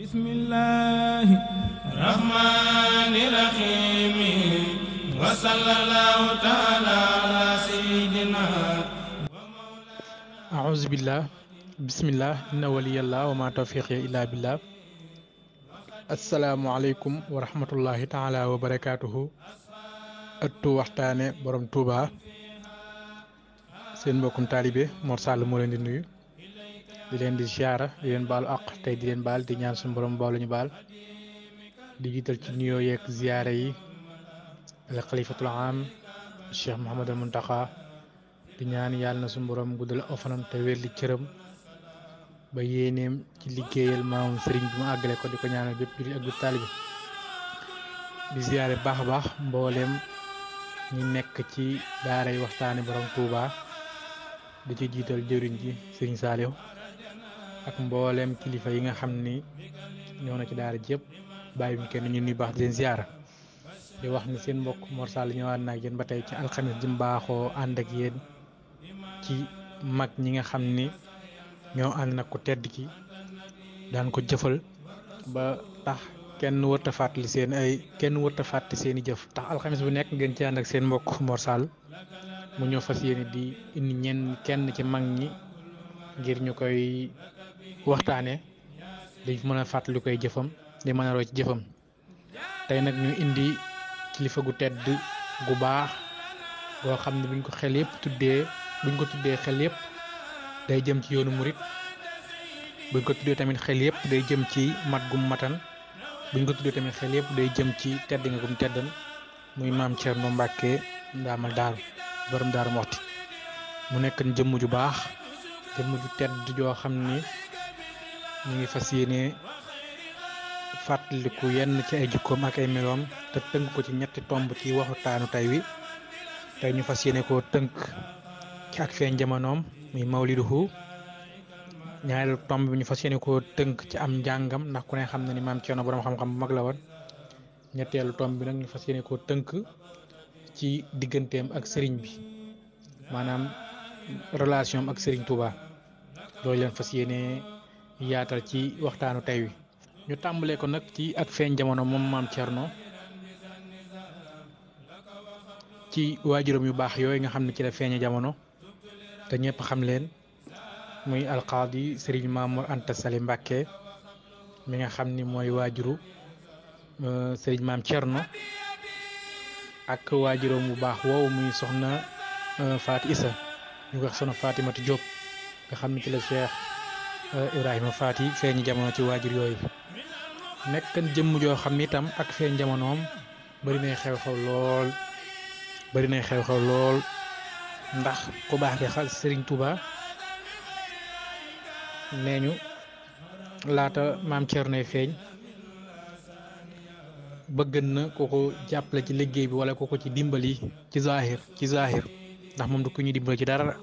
bismillahi rahmani rahim wa sallallahu ta'ala ala sayyidina a'udhu billah bismillah inna waliyallah wa ma tawfiqi illa billah. Assalamu alaykum wa rahmatullahi ta'ala wa barakatuhu. ëttu waxtaane borom Touba seen mbokkum taalibe Mor Sall moo leen di nuyu di leen di ziara di leen baalu àq tey di leen baal di ñaan suñu borom baal ñu baal di jiital ci nuyoo yeeg ziara yi al xalifatul am Cheikh Mouhamadul Muntaxa di ñaan yàlla na suñu borom guddal ofanam te wér li cëram ba yéeneem ci liggéeyal maamam sëriñ bi mu àggale ko di ko ñaanal bépp jullit ak bépp taalibe di ziare baax a baax mbooleem ñi nekk ci daaray waxtaane borom Touba di ci jiital jëriñ ji Serigne Saliou ak mbooleem kilifa yi nga xam ni ñëw na ci daara ji yëpp bàyyi ñu kenn ñu nuy baax di leen ziara di wax ni seen mbokk Mor Sall ñëwaat na ak yéen ba tey ci alxames ji mbaaxoo ànd ak yéen ci mag ñi nga xam ni ñoo ànd nag ku tedd ki daan ko jëfal ba tax kenn wërta fàttali seen i jëf tax alxames bu nekk ngeen ci ànd ak seen mbokk Mor Sall mu ñëw fas yéene di indi kenn ci mag ñi ngir ñu koy waxtaane di mën a fàttali koy jëfam di mën a roy ci jëfam tey nag ñu indi kilifa gu tedd gu baax goo xam ne buñ ko tuddee xel yépp day jëm ci yoonu murit buñ ko tuddee tamit xel yépp day jëm ci mat gum matan buñ ko tuddee tamit xel yépp day jëm ci tedd nga gum teddan muy maam Thierno Mbacke ndaamal daaru borom daaru moxti mu nekk jëmm ju baax jëmm ju tedd joo xam ni ñu ngi fas yéene fàttaliku yenn ci ay jikkoom ak ay meloom te tënk ko ci ñetti tomb ci waxtaanu tey wi tey ñu fas yéene koo tënk ci ak feeñ jamonoom muy mawliduhu ñaareelu tomb bi ñu fas yéene koo tënk ci am njàngam ndax ku ne xam na ni maam Thierno borom xam-xam bu mag la woon ñetteelu tomb bi nag ñu fas yéene koo tënk ci digganteem ak sëriñ bi maanaam relation ak sëriñ Touba loolu leen fas yéene yaatal ci waxtaanu tey wi ñu tàmbalee ko nag ci ak feeñ jamono moom maam Thierno ci waajuram yu baax yooyu nga xam ne ci la feeñe jamono te ñëpp xam leen muy alqaadi sëriñ Mamour Anta Sali Mbacke mi nga xam ni mooy waajuru sëriñ maam Thierno ak waajuram bu baax woowu muy soxna Faati Issa ñu ko wax soxna Fatimatu Diop nga xam ne ci la Cheikh Ibrahima Faati feeñi jamono ci waajur yooyu nekkan jëmm joo xam ni itam ak feeñ jamonoom bari nay xew-xew lool ndax ku baax ki xal Serigne Touba nee ñu laata maam Thierno feeñ bëgg na ko ko jàppale ci liggéey bi wala ko ko ci dimbali ci zahir ndax moom du ko ñu dimbali ci dara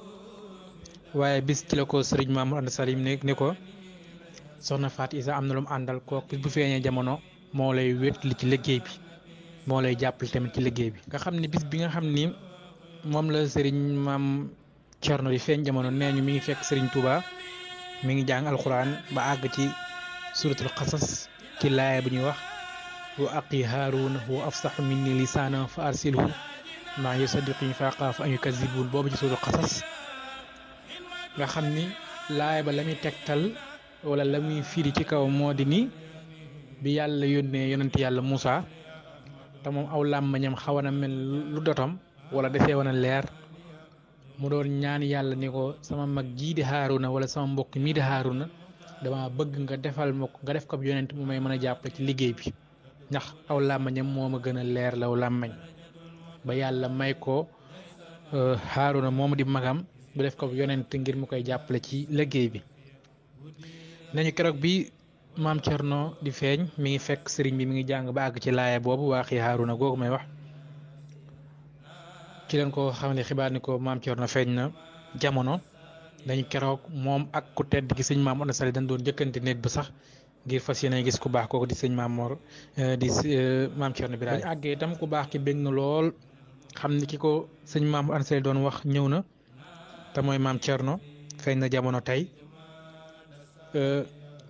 waaye bis ci la ko Serigne Mamour Anta Salim ne ko soxna Faat Isa am na lu mu àndal kooku bis bu feeñee jamono moo lay wétli ci liggéey bi moo lay jàppale tamit ci liggéey bi nga xam ne bis bi nga xam ni moom la Serigne maam Thierno di feeñ jamono nee ñu mi ngi fekk Serigne Touba mi ngi jàng alxuraan ba àgg ci suratul xasas ci laaya bu ñuy wax wa aqi haaruna wa afsaxu minni lisaana fa arsilhu maa yusaddiquni fa axaafu an yukazzibuun boobu ci suratul xasas nga xam ni laaya ba la muy tegtal wala la muy firi ci kaw moo di ni bi yàlla yónnee yonent yàlla Moussa te moom aw làmmañam xaw na mel lu dotam wala desee woon a leer mu doon ñaan yàlla ni ko sama mag jii di Haaruna wala sama mbokk mii di Haaruna dama bëgg nga defal ma ko nga def ko ab yonent mu may mën a jàppale ci liggéey bi ndax aw làmmañam moo ma gën a leer law làmmañ ba yàlla may ko Haaruna moomu di magam bu def ko ab yonent ngir mu koy jàppale ci liggéey bi nañu keroog bi maam Thierno di feeñ mi ngi fekk sëriñ bi mi ngi jàng ba àgg ci laaya boobu waaxi Haaruna googu may wax ci leen ko xamale xibaar ni ko maam Thierno feeñ na jamono dañu keroog moom ak ku tedd gi sëñ Maam Anta Sali dañ doon jëkkante néeg ba sax ngir fas yéene gis ku baax kooku di sëñ Maam Mor di maam Thierno Birahim bañ àggee itam ku baax ki bég na lool xam ni ki ko sëñ Maam Anta Sali doon wax ñëw na te mooy maam Thierno feeñ na jamono tey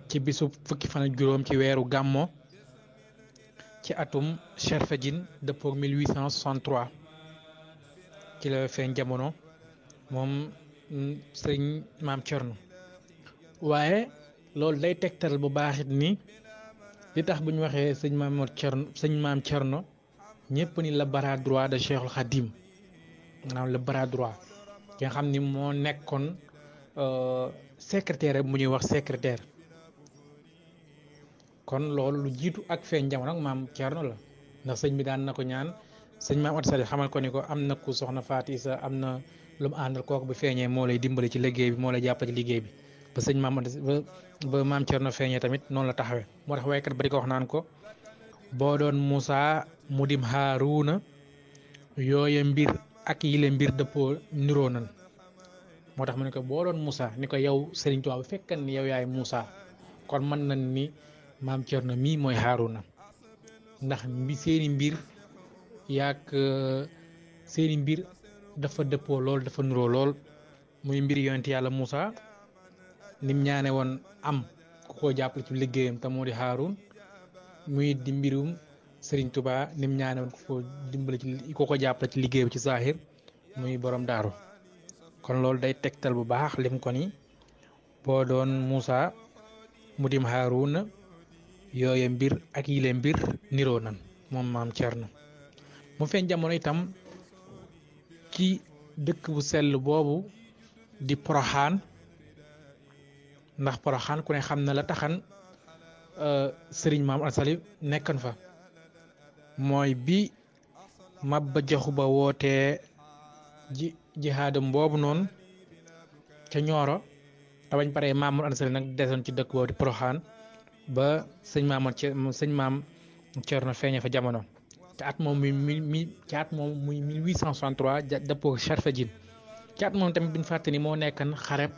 ci bisu fukki fan ak juróom ci weeru gàmmo ci atum Cherfedine dëppook 1863 ci la feeñ jamono moom sëñ maam Cerno. waaye loolu day tegtal bu baaxit ni li tax bu ñu waxee sëñ maam Cerno ñëpp ni le bras droit de Cheikhul Khadim maanaam le bras droit ki nga xam ni moo nekkoon secrétaire bu ñuy wax secrétaire. kon loolu lu jiitu ak feeñ jamono ak maam Cerno la ndax sëñ bi daan na ko ñaan sëñ maam Anta Sali xamal ko ni ko am na ku soxna Faati Isa am na lu mu àndal kooku bu feeñee moo lay dimbali ci liggéey bi moo lay jàppale ci liggéey bi ba sëñ maam ba maam Cerno feeñee tamit noonu la taxawee moo tax waykat ba di ko wax naan ko boo doon Musaa mu dim Haaruuna yooye mbir ak yile mbir dëppoo niroo nan moo tax mu ne ko boo doon Musaa ni ko yow Sëriñ Tuubaa bu fekkan ni yow yaay Musaa kon mën nañ ni maam Cerno mii mooy Haaruna ndax seeni mbir yaak seeni mbir dafa dëppoo lool dafa nuroo lool muy mbir yonent yàlla Muusa nim ñaane woon am ku ko jàppale ci liggéeyam te moo di Haarun muy di mbirum Sëriñ Tuubaa nim ñaane woon ku ko jàppale ci liggéeyam ci zahir muy borom daaru kon loolu day tegtal bu baax lim ko ni boo doon Muusa mu dim Haaruna yooye mbir ak yile mbir niroo nan moom maam Cerno mu feeñ jamono itam ci dëkk bu sell boobu di Poroxaan ndax Poroxaan ku ne xam na la taxan sëriñ maam Anta Sali nekkan fa mooy bi Maba Jaxu Ba wootee jihaadam boobu noonu ca Ñooro te bañ paree maam Anta Sali nag desoon ci dëkk boobu di Poroxaan ba sëñ maam Cerno feeñee fa jamono te at moom muy 1863 dëppoo Cherfedine ci at moom tamit buñ fàtte ni moo nekkan xareb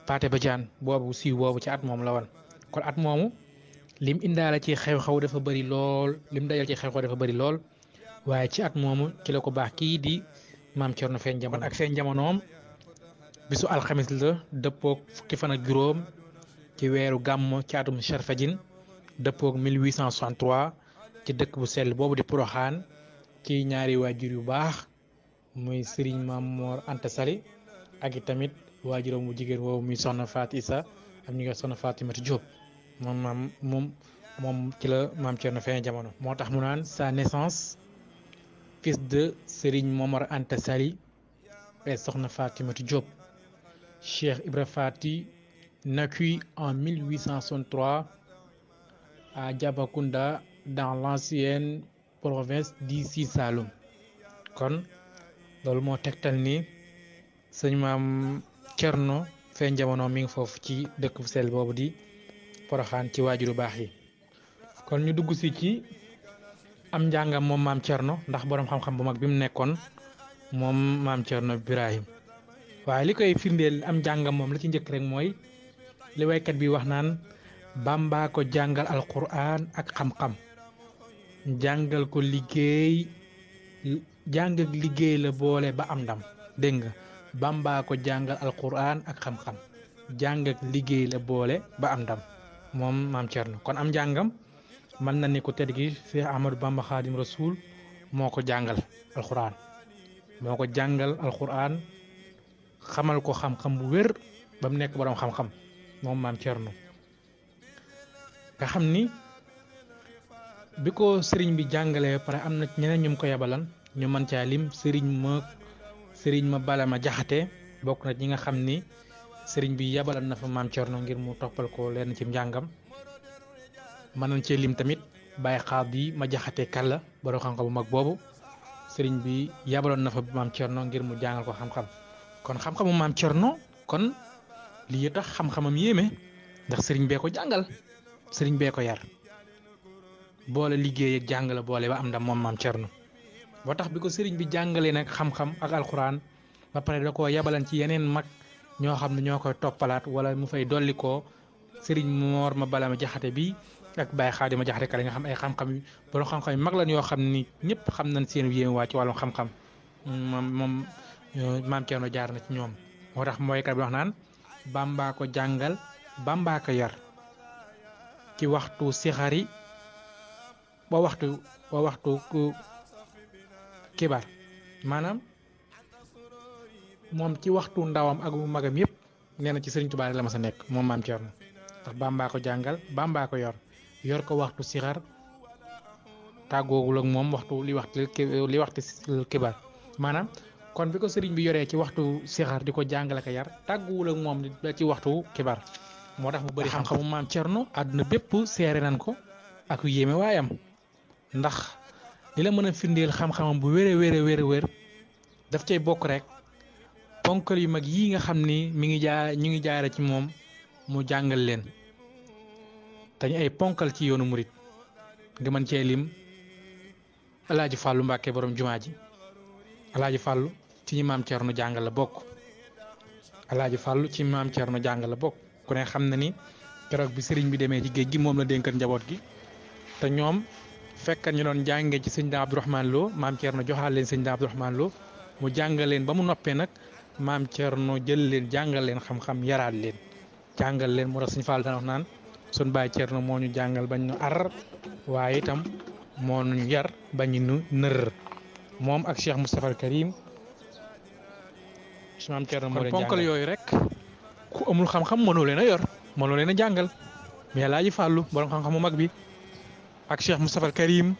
Paate Badiane boobu siiw boobu ci at moom la woon kon at moomu lim indaale ci xew-xew dafa bëri lool lim dajal ci xew-xew dafa bëri lool waaye ci at moomu ci la ko baax kii di maam Cerno feeñ jamono ak feeñ jamonoom bisu alxamis la dëppook fukki fan ak juróom ci weeru gàmmo ci atum Cherfedine dëppook 1863 ci dëkk bu sell boobu di Poroxaan ci ñaari waajur yu baax muy Serigne Maam Mor Anta Sali ak i tamit waajuram bu jigéen woowu muy soxna Faati Isa am ñu ngi soxna Fatimata Diop moom ci la maam Cerno feeñ jamono moo tax mu naan sa naissance fils de Serigne Momar Anta Sali et soxna Fatimata Diop Cheikh Ibra Fati naquit en 1863 à Diabacounda dans l'ancienne province du Sine Saloum kon loolu moo tegtal ni sëñ maam Cerno feeñ jamono mi ngi foofu ci dëkk bu sell boobu di Poroxaan ci waajuru baax yi kon ñu dugg si ci am njàngam moom maam Cerno ndax boroom xam-xam bu mag bi mu nekkoon moom maam Cerno Birahim waaye li koy firndeel am njàngam moom la ci njëkk rek mooy li waykat bi wax naan Bàmbaa ko jàngal alquran ak xam-xam jàngal ko liggéey jàng ak liggéey la boole ba am ndam dégg nga Bàmbaa ko jàngal alquran ak xam-xam jàng ak liggéey la boole ba am ndam moom maam Cerno kon am njàngam mën na ni ko tedd gi Cheikh Ahmadou Bamba Khadim Rasoul moo ko jàngal alquran xamal ko xam-xam bu wér ba mu nekk boroom xam-xam moom maam Cerno nga xam ni bi ko sëriñ bi jàngalee pare am na ñeneen ñu ko yabalan ñu mën caa lim sëriñ ma bala ma jaxate bokk na ñi nga xam ni sëriñ bi yabalan na fa maam Cerno ngir mu toppal ko leen ci njàngam mën nañ cee lim tamit Baye Xaadi ma jaxate kàlla boroom xam-xam bu mag boobu sëriñ bi yabaloon na fa maam Cerno ngir mu jàngal ko xam-xam kon xam-xamu maam Cerno kon lii tax xam-xamam yéeme ndax sëriñ bee ko jàngal sëriñ bee ko yar boole liggéey ak jàngale boole ba am ndam moom maam Cerno boo tax bi ko sëriñ bi jàngalee nag xam-xam ak alxuraan ba pare da koo yabalan ci yeneen mag ñoo xam ne ñoo koy toppalaat wala mu fay dolli koo sëriñ Moor ma bala ma jaxate bi ak Baye Xaadi ma jaxate kala nga xam ay xam-xam yu borom xam-xam yu mag lan yoo xam ni ñëpp xam nañ seen yéeme waa ci wàllum xam-xam moom maam Cerno jaar na ci ñoom moo tax mooy kat bi wax naan Bàmbaa ko jàngal Bàmbaa ko yar ci waxtu sixari ba waxtu kibar maanaam moom ci waxtu ndawam ak magam yëpp nee na ci Sëriñ Tuubaa la ma sa nekk moom maam Cerno ndax Bàmbaa ko jàngal Bàmbaa ko yor ko waxtu sixar tàggoogul ak moom waxtu li waxtu kibar maanaam kon bi ko sëriñ bi yoree ci waxtu sixar di ko jàngale ko yar tàgguwul ak moom ci waxtu kibar moo tax mu bëri xam-xamu maam Cerno àdduna bépp seere nan ko ak yéeme waayam ndax li la mën a firndeel xam-xamam bu wér daf cay bokk rek ponkal yu mag yi nga xam ni ñu ngi jaare ci moom mu jàngal leen dañu ay ponkal ci yoonu murit nga mën cee lim Alaaji Fàllu Mbàkke borom jumaa ji Alaaji Fàllu ci ñi maam Cerno jàngal la bokk Alaaji Fàllu ci maam Cerno jàngal la bokk ku ne xam na ni keroog bi sëriñ bi demee ci géej gi moom la dénkat njaboot gi te ñoom fekkat ñu doon jàngee ci sëñ Daam Abdourahmane Lo maam Cerno joxaal leen sëñ Daam Abdourahmane Lo mu jàngal leen ba mu noppee nag maam Cerno jël leen jàngal leen xam-xam yaraat leen jàngal leen moo tax sëñ Fall dana wax naan sun baay Cerno moo ñu jàngal bañ ñu ar waaye itam moo ñu yar bañ ñu nër moom ak Cheikh Moustapha al Karim maam Cerno moo leen jàngal ponkal yooyu rek ku amul xam-xam mënoo leen a yor mënoo leen a jàngal mais Alaaji Fàllu borom xam-xam mu mag bi ak Cheikh Moustapha al Karim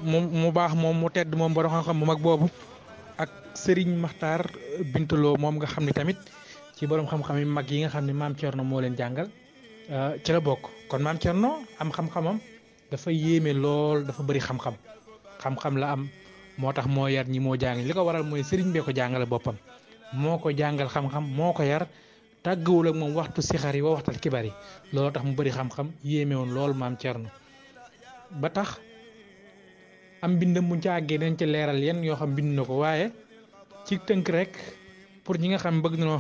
mu baax moom mu tedd moom borom xam-xam mu mag boobu ak Serigne Makhtar Bintaloo moom nga xam ne tamit ci borom xam-xam yi mag yi nga xam ne maam Cerno moo leen jàngal ci la bokk kon maam Cerno am xam-xamam dafa yéeme lool dafa bëri xam-xam la am moo tax moo yar ñi moo jàng li ko waral mooy Serigne bee ko jàngale boppam moo ko jàngal xam-xam moo ko yar tàggawul ak moom waxtu sixar yi wa waxtal kibar yi looloo tax mu bëri xam-xam yéeme woon lool maam Cerno ba tax am bindam mu àggee dañ ci leeral yenn yoo xam bind na ko waaye ci tënk rek pour ñi nga xam bëgg nañoo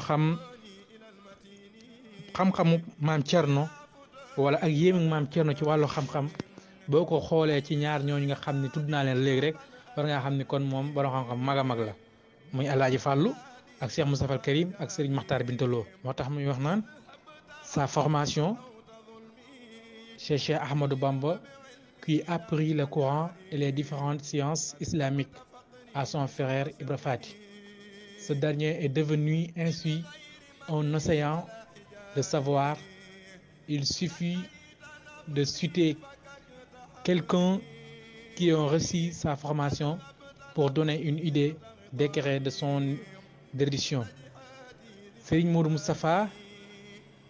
xam-xamu maam Cerno wala ak yéemu maam Cerno ci wàllu xam-xam boo ko xoolee ci ñaar ñooñu nga xam ne tudd naa leen léegi rek war ngaa xam ni kon moom borom xam-xam mag a mag la muy Alaaji Fàllu ak Cheikh Moustapha al Karim ak Serigne Makhtar Bintaloo moo tax muy wax naan sa formation chez Cheikh Ahmadou Bamba qui apprit le Coran et les différentes sciences islamiques à son frère Ibra Fati. Ce dernier est devenu ainsi un océan de savoir. Il suffit de citer quelqu'un qui a reçu sa formation pour donner une idée d'éclairée de son érudition. Serigne Modou Moustapha,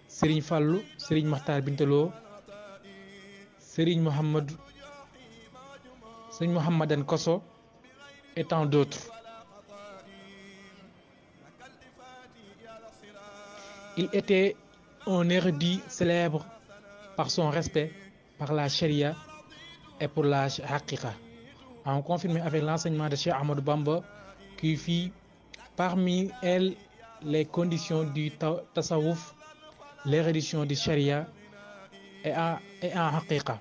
Serigne Fallou, Serigne Makhtar Bintaloo, Serigne Mouhamadan Kosso et tant d'autres. Il était un érudit célèbre par son respect par la charia et pour la haqiqa. En confirmé avec l'enseignement de Cheikh Ahmadou Bamba qui fit parmi elles les conditions du tasawuf, l'érudition du charia et en haqiqa.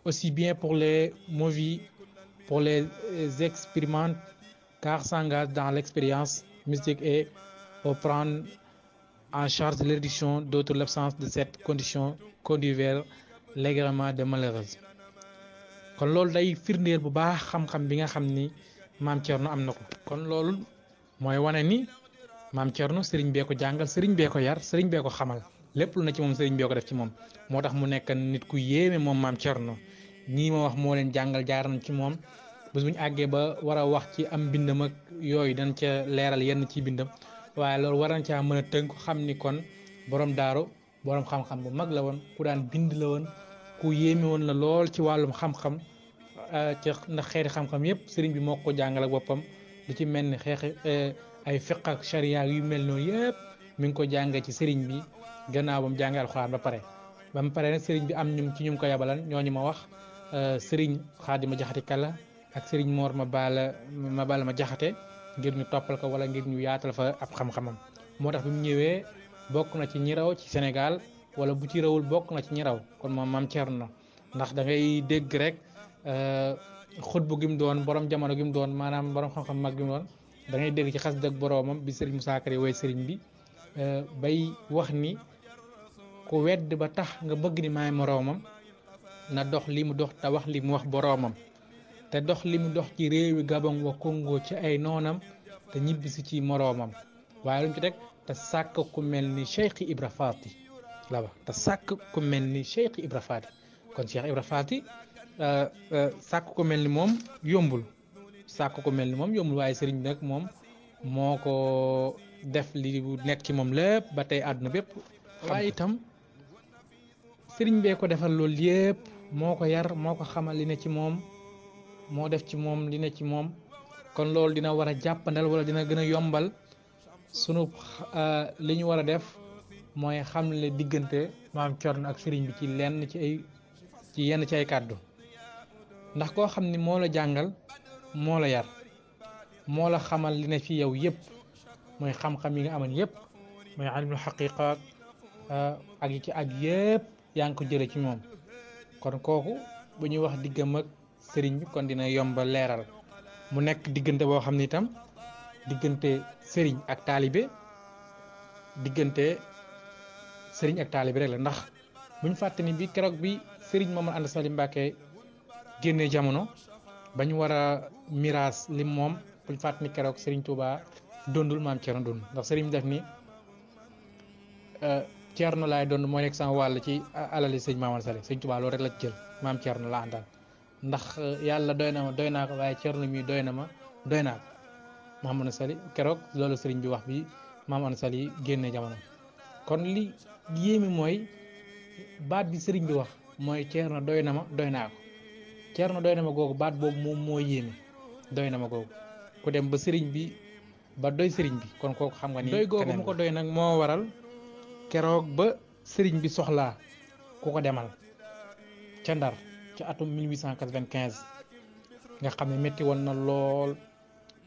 Aussi bien pour les movies, pour les expériments, car s'engage dans l'expérience mystique et pour prendre en charge l'érudition d'autres. L'absence de cette condition conduit vers l'agrément de malheureuse. kon loolu day firndeel bu baax xam-xam bi nga xam ni maam Cerno am na ko kon loolu mooy wane ni maam Cerno sëriñ bee ko jàngal sëriñ bee ko yar sëriñ bee ko xamal lépp lu na ci moom sëriñ bee ko def ci moom moo tax mu nekk nit ku yéeme moom maam Cerno ñii ma wax moo leen jàngal jaar nañ ci moom bés bu ñu àggee ba war a wax ci am bindam ak yooyu dañ ca leeral yenn ci bindam waaye loolu war nañ caa mën a tënk xam ni kon borom daaru borom xam-xam bu mag la woon ku daan bind la woon ku yéeme woon la lool ci wàllum xam-xam ci ndax xeeti xam-xam yépp sëriñ bi moo ko jàngal ak boppam lu ci mel ni xeexi ay fiq ak charia yu mel noonu yépp mi ngi ko jàngee ci sëriñ bi gannaaw ba mu jàngee alxuraan ba pare nag sëriñ bi am ñum ko yabalan ñooñu ma wax sëriñ Xaadima Jaxate Kala ak sëriñ Moor ma bala ma jaxate ngir ñu toppal ko wala ngir ñu yaatal fa ab xam-xamam moo tax bi mu ñëwee bokk na ci ñi raw ci Sénégal wala bu ci rawul bokk na ci ñi raw kon moom maam Cerno ndax da ngay dégg rek xutbu gi mu doon borom jamono gi mu doon maanaam borom xam-xam mag gi mu doon da ngay dégg ci xas dëgg boromam bi sëriñ Moussa Kari woy sëriñ bi bay wax ni ku wedd ba tax nga bëgg ni maay moroomam na dox li mu dox te wax li mu wax boroomam te dox li mu dox ci réewi Gabon wa Congo ci ay noonam te ñibbisi ci moroomam waaye lu mu ci teg te sàkk ku mel ni Cheikh Ibra Faati la wax te sàkk ku mel ni Cheikh Ibra Faati kon Cheikh Ibra Faati sàkk ku mel ni moom yombul waaye sëriñ bi nag moom moo ko def li nekk ci moom lépp ba tey àdduna bépp waaye itam sëriñ bee ko defal loolu yépp moo ko yar moo ko xamal li ne ci moom moo def ci moom li ne ci moom kon loolu dina war a jàppandal wala dina gën a yombal sunu li ñu war a def mooy xamle diggante maam Cerno ak sëriñ bi ci lenn ci yenn ci ay kàddu ndax koo xam ni moo la jàngal moo la yar moo la xamal li ne fi yow yépp mooy xam-xam yi nga amoon yépp mooy ilmul xaqiqa ak yi ci aju yépp yaa ngi ko jële ci moom kon kooku bu ñuy wax diggam ak sëriñ bi kon dina yomba leeral mu nekk diggante boo xam ne itam diggante sëriñ ak taalibe rek la ndax buñ fàtte ni bi keroog bi sëriñ Mamadou Anta Sali Mbàkke génnee jamono bañ war a miraas lim moom buñ fàtte ni keroog sëriñ Touba dondul maam Cerno dond ndax sëriñ bi def ni Cerno laay dond moo nekk sama wàll ci alali sëriñ Mamadou Sali sëriñ Touba loolu rek la ci jël maam Cerno la àndal ndax yàlla doy naa ko waaye Cerno mi doy naa ko Mamadou Sali keroog loolu sëriñ bi wax bi Mamadou Sali génnee jamono kon li yéeme mooy baat bi sëriñ bi wax mooy Cerno doy naa ko Cerno doy na ma googu baat boobu moom moo yéeme doy na ma googu ku dem ba sëriñ bi ba doy sëriñ bi kon kooku xam nga ni doy googu mu ko doy nag moo waral keroog ba sëriñ bi soxlaa ku ko demal ca Ndar ca atum 1895 nga xam ne métti woon na lool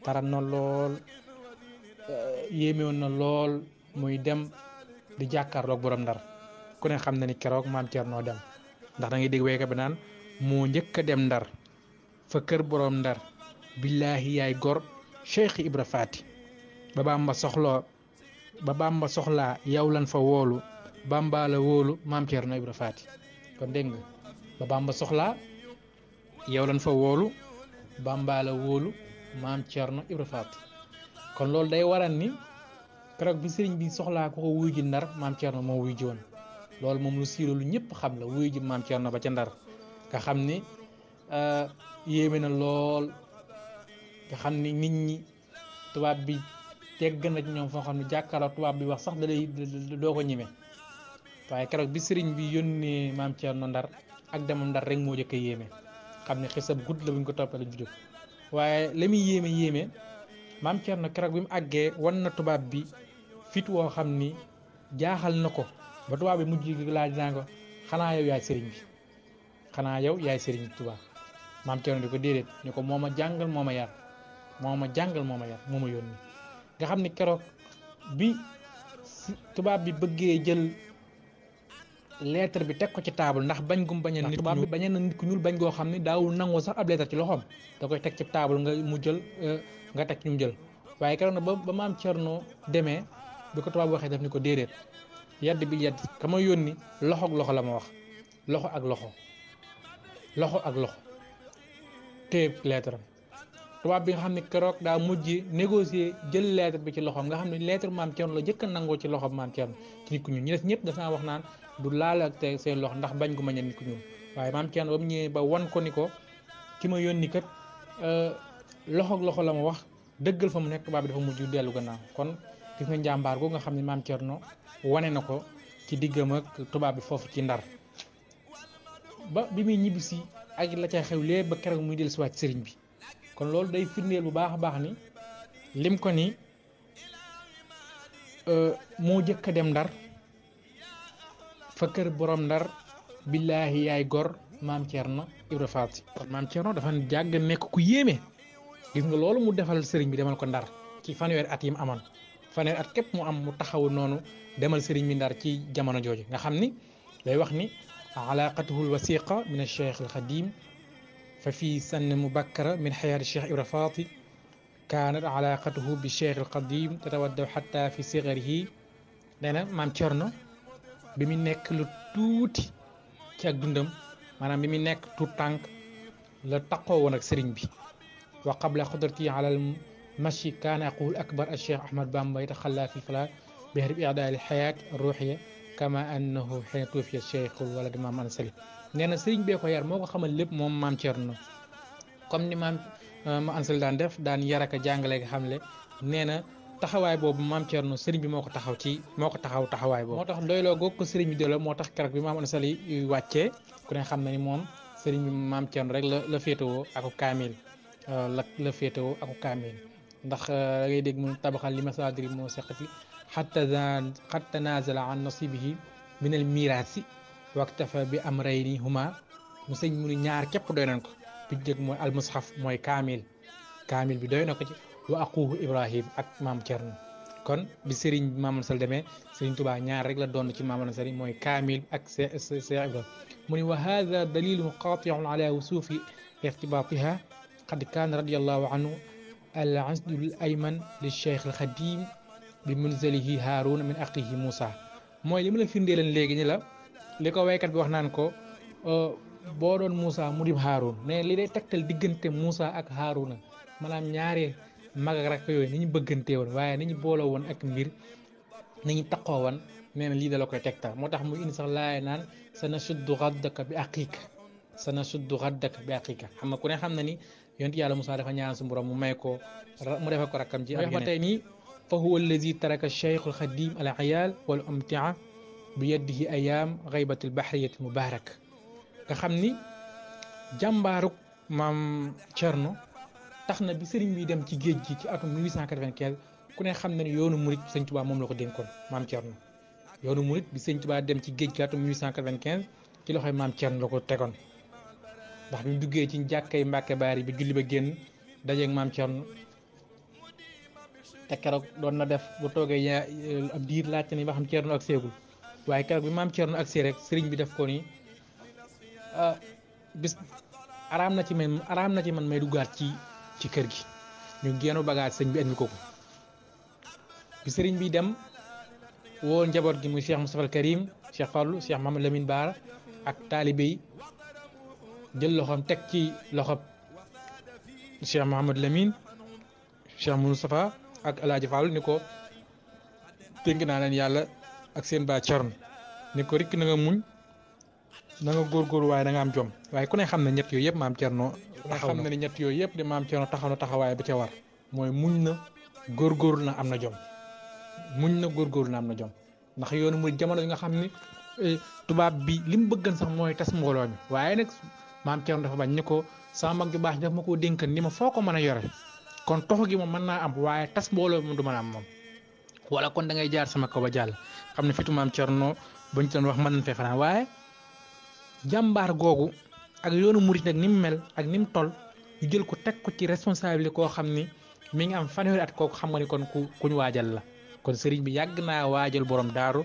taran na lool yéeme woon na lool muy dem di jàkkaarloog borom Ndar ku ne xam na ni keroog maam Cerno dem ndax da ngay dégg wéykat bi naan moo njëkk a dem Ndar fa kër borom Ndar billaahi yaay gor Cheikh Ibra Faati ba Bamba soxlaa yow lan fa woolu Bamba la wóolu maam Cerno Ibra Faati kon dégg nga ba Bamba soxlaa yow lan fa woolu Bamba la wóolu maam Cerno Ibra Faati kon loolu day waral ni keroog bi sëriñ bi soxlaa ko wuy ji Ndar maam Cerno moo wuy ji woon loolu moom lu siiru lu ñëpp xam la wuy ji maam Cerno ba ca Ndar nga xam ni yéeme na lool nga xam ni nit ñi tubaab bi tegg na ci ñoom foo xam ne jàkkaarloo tubaab bi wax sax da lay doo ko ñeme waaye keroog bi sëriñ bi yónnee maam Cerno Ndar ak demam Ndar rek moo jëkk a yéeme xam ne xisab gudd la buñ ko toppee la jóg waaye la muy yéeme maam Cerno keroog bi mu àggee wan na tubaab bi fit woo xam ni jaaxal na ko ba tubaab bi mujj gi laaj naa ko xanaa yow yaay sëriñ bi xanaa yow yaay sëriñ bi tubaab maam Cerno di ko déedéet ñu ko moo ma jàngal moo ma yar moo ma yónni nga xam ni keroog bi tubaab bi bëggee jël lettre bi teg ko ci table ndax bañ gum bañ a nit tubaab bi bañee na nit ku ñuul bañ goo xam ni daawul nangoo sax ab lettre ci loxoom da koy teg ci table mu jël nga teg ñu mu jël waaye keroog nag ba maam Cerno demee bi ko tubaab waxee daf ni ko déedéet yadd bi yadd ka ma yónni loxo ak loxo la ma wax loxo ak loxo téye lettre tubaab bi nga xam ne keroog daa mujj négocier jël lettre bi ci loxoom nga xam ne lettre maam Cerno la jëkk a nangoo ci loxoom maam Cerno ci nit ku ñuul ñi des ñëpp dafa wax naan du laal ak te seen loxo ndax bañ gu ma nit ku ñuul waaye maam Cerno ba mu ñëwee ba wan ko ni ko ki ma yónni kat loxo ak loxo la ma wax dëggal fa mu nekk tubaab bi dafa mujj dellu gannaaw kon gis nga njàmbaar googu nga xam ne maam Cerno wane na ko ci diggam ak tubaab bi foofu ci Ndar ba bi muy ñibbisi ak la ca xew léegi ba keroog muy dellusiwaat sëriñ bi kon loolu day firndeel bu baax a baax ni lim ko ni moo jëkk a dem Ndar fa kër borom Ndar billaahi yaay gor maam Cerno Ibra Faati kon maam Cerno dafa jàgg nekk ku yéeme gis nga loolu mu defal sëriñ bi demal ko Ndar ci fanweeri at yi mu amoon fanweeri at képp mu am mu taxawu noonu demal sëriñ bi Ndar ci jamono jooju nga xam ni day wax ni alaaqatuhu alwasiqa min alcheikh alxadim fa fi sann mubakkara min xayaati cheikh Ibra Faati kaanat alaaqatuhu bi cheikh alqadim tatawaddaw xatta fi sigarihi nee na maam Cerno bi mu nekk lu tuuti ci ak dundam maanaam bi mu nekk tuut tànk la taqoo woon ak sëriñ bi wa qabla qudrati ala al mashi kaana yaqul akbar al cheikh ahmad bamba yataxalla fi lfala bi harbi i'daa al xayaat ruuxiya kama annahu xiina tuufiya cheikhul walad maam ansali nee na sëriñ bee ko yar moo ko xamal lépp moom maam Thierno comme ni maam ansali daan def daan yar ak jàngale nga xamle nee na taxawaay boobu maam Thierno sëriñ bi moo ko taxaw taxawaay boobu moo tax doyloo goog ko sëriñ bi doyloo moo tax keroog bi maam ansali wàccee ku ne xam na ni moom sëriñ bi maam Thierno rek la féetewoo aku kaamil la féetewoo aku kaamil ndax da ngay dégg mu tabaxal li masadiri moo seqati xatta nazala an nasibihi min al miraasi waktafa bi amrayni huma mu sëñ mu ni ñaar képp doy nañ ko bi jëkk mooy al mushaf mooy kaamil bi doy na ko ci wa aquhu ibrahim ak maam Thierno kon bi sëriñ maam Sall demee sëriñ Tuubaa ñaar rek la doon ci maam Sall mooy kaamil ak Cheikh Ibrahim mu ni wa hada dalilun qati'un ala wusufi irtibatiha qad kaana radiyallahu anhu al asdul ayman li cheikh al xadim bi munzalihi haaruna min aqihi Moussa mooy li ma la firndee leen léegi ni la li ko waykat bi wax naan ko boo doon Moussa mu dib Haarun ne li day tegtal diggante Moussa ak Haaruna maanaam ñaari mag ak rakk yooyu ni ñu bëggantee woon waaye ni ñu booloo woon ak mbir ni ñu taqoo woon nee na lii da la koy tegtal moo tax mu indi sax laay naan sanashuddu gaddaka bi aqiika xam nga ku ne xam na ni yonent yàlla Moussa dafa ñaan su borom mu may ko mu defal ko rakkam ji ak yeneen tey nii fa huwa allazi taraka cheikh al xadim al ayal wal amtia bi yadihi ayam ghaybati al bahriyati al mubarak nga xam ni jàmbaaruk maam Thierno tax na bi sëriñ bi dem ci géej gi ci atum 1895 ku ne xam na ni yoonu murit sëñ Tuubaa moom la ko dénkoon maam Thierno yoonu murit bi sëñ Tuubaa dem ci géej gi atum 1895 ci loxoy maam Thierno la ko tegoon ndax bi mu duggee ci jàkkay Mbàkke Baari bi julli ba génn dajeeg maam Thierno te keroog doon na def bu toogee ab diir laajte ni ba xam Thierno ak seegul waaye keroog bi maam Thierno ak see rek sëriñ bi def ko ni bis araam na ci man may duggaat ci kër gi ñu génn bagage sëñ bi indi ko bi sëriñ bi dem woo njaboot gi muy Cheikh Moustapha al Karim Cheikh Fallou Cheikh Mamadou Lamine Bara ak taalibe yi jël loxoom teg ci loxob Cheikh Mamadou Lamine Cheikh Moustapha ak El Hadj Fall ni ko dénk naa leen yàlla ak seen baa Thierno ni ko rikk na nga muñ na nga góorgóorlu waaye da nga am jom waaye ku ne xam ne ñett yooyu yëpp maam Thierno taxaw na ni ñett yooyu yëpp di maam Thierno taxaw na taxawaay ba ca war mooy muñ na góorgóorlu na am na jom ndax yoonu muy jamono yi nga xam ni tubaab bi li mu bëggan sax mooy tas mbooloo mi waaye nag maam Thierno dafa bañ ni ko sama mag ju baax daf ma koo dénkan ni ma foo ko mën a yore kon toxu gi moom mën naa am waaye tas mbooloo mi du mën a am moom wala kon da ngay jaar sama kaw ba jàll xam ne fitu maam Thierno bañ ci doon wax mën nañ fee fanaan waaye jàmbaar googu ak yoonu murit nag ni mu mel ak ni mu toll ñu jël ko teg ko ci responsabilité koo xam ni mi ngi am fanweeri at kooku xam nga ni kon ku ñu waajal la kon sëriñ bi yàgg naa waajal borom daaru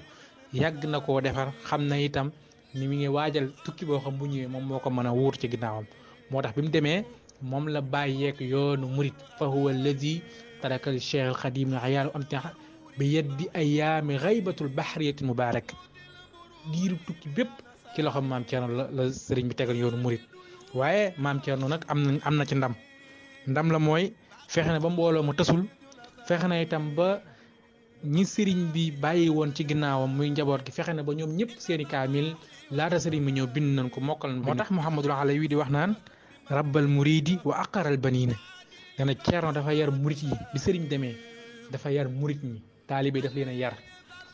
yàgg na koo defar xam na itam ni mi ngi waajal tukki boo xam bu ñëwee moom moo ko mën a wuur ci ginnaawam moo tax bi mu demee moom la bàyyeek yoonu murit fa huwa allazi taraka cheikh al xadim na xayaalu am tax bi yeddi ayaami xaybatul bahriyati mubarak diiru tukki bépp ci loxo maam Thierno la sëriñ bi tegal yoonu murit waaye maam Thierno nag am na ci ndam la mooy fexe na ba mbooloo mu tasul fexe na itam ba ñi sëriñ bi bàyyi woon ci ginnaawam muy njaboot gi fexe na ba ñoom ñëpp seeni kaamil laata sëriñ bi ñëw bind nañ ko mokkal moo tax Muhammadul Alawi di wax naan rabbal muridi wa aqaral banina dana Thierno dafa yar murit yi bi sëriñ demee dafa yar murit ñi taalibe daf leen a yar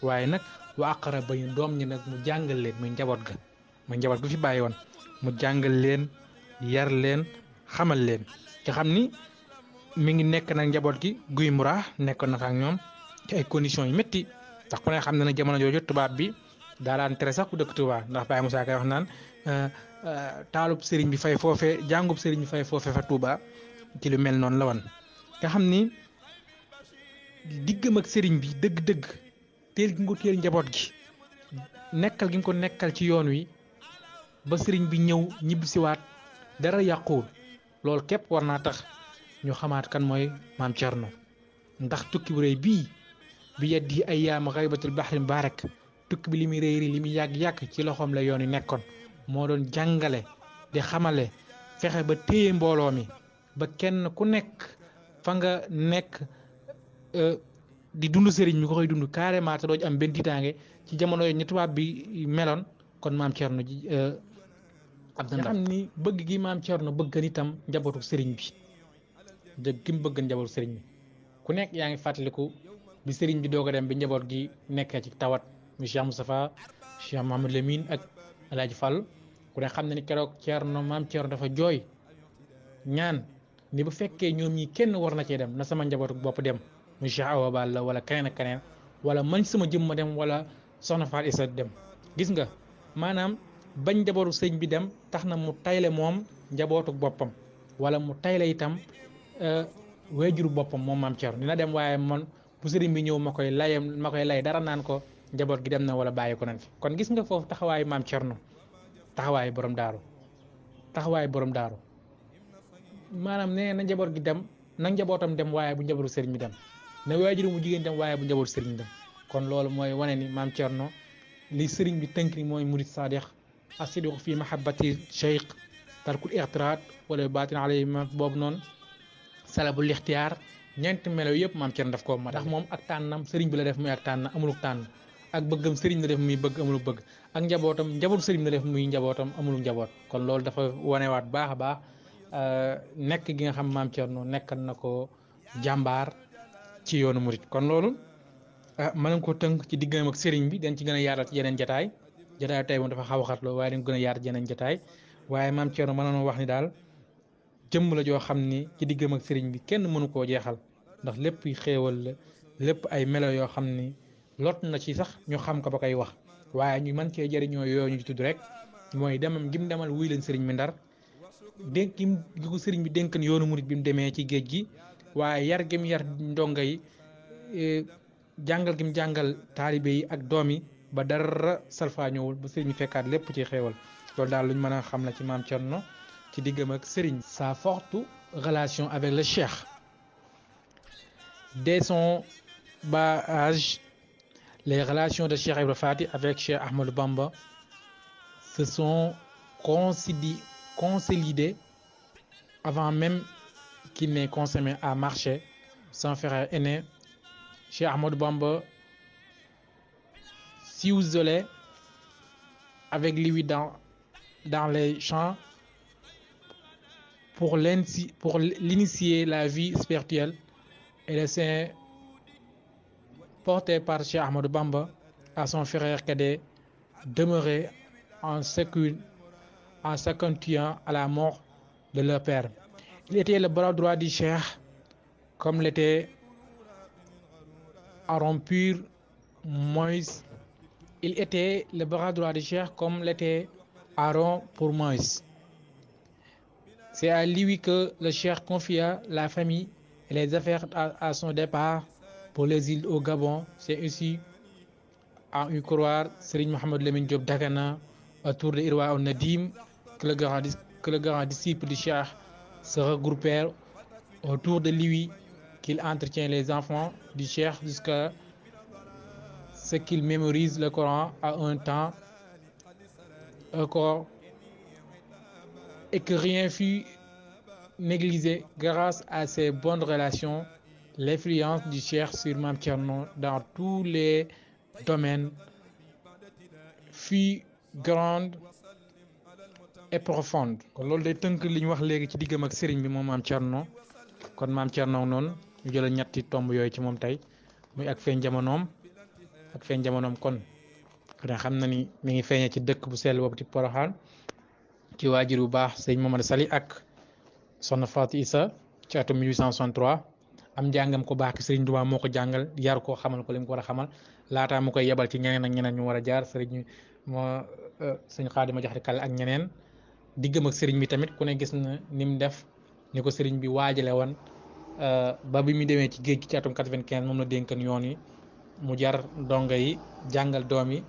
waaye nag wa aqara bayin doom ñi nag mu jàngal leen muy njaboot gu fi bàyyi woon mu jàngal leen yar leen xamal leen nga xam ni mi ngi nekk nag njaboot gi guy mura nekkoon na fa ak ñoom ci ay conditions yu métti ndax ku ne xam na ne jamono jooju tubaab bi daa daan tere sax ku dëkk Tuubaa ndax Baye Moussa Kay wax naan taalub sëriñ bi fay foofee jàngub sëriñ bi fay foofee fa Tuubaa ci lu mel noonu la woon nga xam ni diggam ak sëriñ bi dëgg-dëgg teel gi nga ko teel njaboot gi nekkal gi nga ko nekkal ci yoon wi ba sëriñ bi ñëw ñibbisiwaat dara yàquwul loolu képp war naa tax ñu xamaat kan mooy maam Thierno ndax tukki bu rëy bii bi yeddi ayyaam xaybatul bahri mubarak tukki bi li muy réy li muy yàgg-yàgg ci loxoom la yoon yi nekkoon moo doon jàngale di xamale fexe ba téye mbooloo mi ba kenn ku nekk fa nga nekk di dund sëriñ mi ko koy dund carrément te doo am benn tiitaange ci jamono yooyu ñi tubaab bi meloon kon maam Thierno ji am na nga xam ni bëgg gi maam Thierno bëggan itam njabootu sëriñ bi dëgg gi mu bëggan njabootu sëriñ bi ku nekk yaa ngi fàttaliku bi sëriñ bi doog a dem bi njaboot gi nekkee ci tawat mu Cheikh Moustapha Cheikh Mahamadou Lamine ak El Hadj Fall ku ne xam ne ni keroog Thierno maam Thierno dafa jooy ñaan ni bu fekkee ñoom ñi kenn war na cee dem na sama njabootu bopp dem mu Cheikh Awa Balla wala keneen ak keneen wala man sama jëm ma dem wala soxna Faat Isa dem gis nga maanaam bañ njabootu sëñ bi dem tax na mu tayle moom njabootu boppam wala mu tayle itam weejuru boppam moom maam Thierno dina dem waaye man bu sëriñ bi ñëw ma koy lay dara naan ko njaboot gi dem na wala bàyyi ko nañ fi kon gis nga foofu taxawaayu maam Thierno taxawaayu borom daaru maanaam nee na njaboot gi dem na njabootam dem waaye bu njabootu sëriñ bi dem na waajur mu jigéen dem waaye bu njabootu sëriñ dem kon loolu mooy wane ni maam Thierno li sëriñ bi tënk ni mooy murid sadiq asidiqu fi mahabbati cheikh tarkul ixtiraat wala baatin alay ma boobu noonu salabul ixtiyaar ñeenti melo yëpp maam Thierno daf ko ma ndax moom ak tànnam sëriñ bi la def muy ak tànn amuluk tànn ak bëggam sëriñ la def muy bëgg amuluk bëgg ak njabootam njabootu sëriñ la def muy njabootam amuluk njaboot kon loolu dafa wanewaat baax a baax nekk gi nga xam maam Thierno nekkal na ko jàmbaar ci yoonu murid kon loolu mën nañ ko tënk ci diggam ak sëriñ bi dañ ci gën a yaatal ci yeneen jataay tey moom dafa xaw a xatloo waaye dañ gën a yaat ci yeneen jataay waaye maam Thierno mën nañoo wax ni daal jëmm la joo xam ni ci diggam ak sëriñ bi kenn mënu koo jeexal ndax lépp xéewal la lépp ay melo yoo xam ni lot na ci sax ñu xam ko ba koy wax waaye ñu mën cee jëriñoo yoo ñu ci tudd rek mooy demam gi mu demal wuy leen sëriñ bi Ndar dénk gi ko sëriñ bi dénkan yoonu murid bi mu demee ci géej gi waaye yar gi mu yar ndongo yi jàngal gi mu jàngal taalibe yi ak doom yi ba dara salfaa ñëwul ba sëriñ bi fekkaat lépp ci xéewal loolu daal luñ mën a xam la ci maam Thierno ci diggam ak sëriñ sa forte relation avec le cheikh dès son bas âge les relations de Cheikh Ibra Fati avec Cheikh Ahmadou Bamba se sont consolidées avant même qu'il n'ait commencé à marcher. Son frère aîné Cheikh Ahmadou Bamba s'isolait avec lui dans les champs pour l'initier la vie spirituelle et le saint porté par Cheikh Ahmadou Bamba à son frère cadet demeuré en s'accentuant à la mort de leur père. Il était le bras droit du Cheikh comme l'était Aaron pour Moïse. Il était le bras droit du Cheikh comme l'était Aaron pour Moïse. C'est à lui que le Cheikh confia la famille et les affaires à son départ pour les îles au Gabon. C'est ainsi à y croire Serigne Mohamed Lamine Diop Dagana autour de Irwa al-Nadim que le grand disciple du Cheikh se regroupèrent autour de lui, qu'il entretient les enfants du Cheikh jusqu'à ce qu'il mémorise le Coran à un temps encore et que rien fut négligé grâce à ces bonnes relations. L'influence du Cheikh sur Mame Thierno dans tous les domaines fut grande et profonde. kon loolu day tënk li ñu wax léegi ci diggam ak sëriñ bi moom Mame Thierno kon Mame Thierno noonu ñu jël ñetti tomb yooyu ci moom tey muy ak feeñ jamonoom kon xanaa xam na ni mi ngi feeñee ci dëkk bu sell boobu ci Porokhane ci waajur bu baax sëñ Mamadou Sali ak soxna Fatou Issa ci atum 1863 am njàngam ko baax ki sëriñ Tuubaa moo ko jàngal yar ko xamal ko li mu ko war a xamal laataa mu koy yebal ci ñeneen ak ñeneen ñu war a jaar sëriñ sëñ Xaadima Jaxate Kala ak ñeneen diggam ak sëriñ bi tamit ku ne gis na ni mu def ni ko sëriñ bi waajale woon ba bi mu demee ci géej gi ci atum 95 moom la dénkan yoon yi mu jar donga yi jàngal doom yi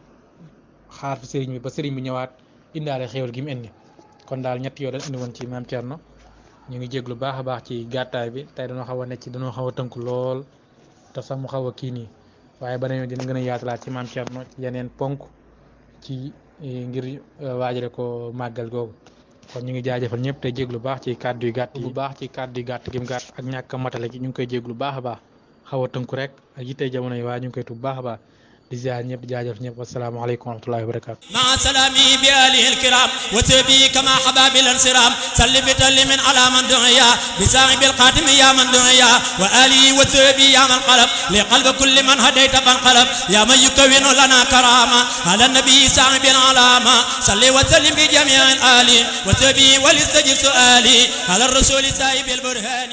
xaar fi sëriñ bi ba sëriñ bi ñëwaat indaale xéewal gi mu indi kon daal ñett yoo daal indi woon ci Mame Thierno ñu ngi jéglu baax a baax ci gàttaay bi tey dañoo xaw a nekk ci dañoo xaw a tënk lool te sax mu xaw a kii nii waaye ba nañoo dina gën a yaatalaat ci maam Thierno ci yeneen ponk ci ngir waajale ko màggal googu kon ñu ngi jaajëfal ñëpp te jéglu baax ci kàddu yu gàtt yi gi mu gàtt ak ñàkk a matale gi ñu ngi koy jéglu baax a baax xaw a tënku rek ak yittey jamono yi waaye ñu ngi koy tub baax a baax di ziar ñëpp jaajëf ñëpp wassalaamu aleykum wa rahmatullahi wa barakatu مع سلامي بآله الكرام وسبي كما حباب الانصرام سل بتلم على من دعيا بساعب القاتم يا من دعيا وآله وسبي يا من قلب لقلب كل من هديت فانقلب يا من يكون لنا كرامة على النبي ساعب العلامة صل وسلم بجميع الآل وسبي ولستجب سؤالي على الرسول سايب البرهان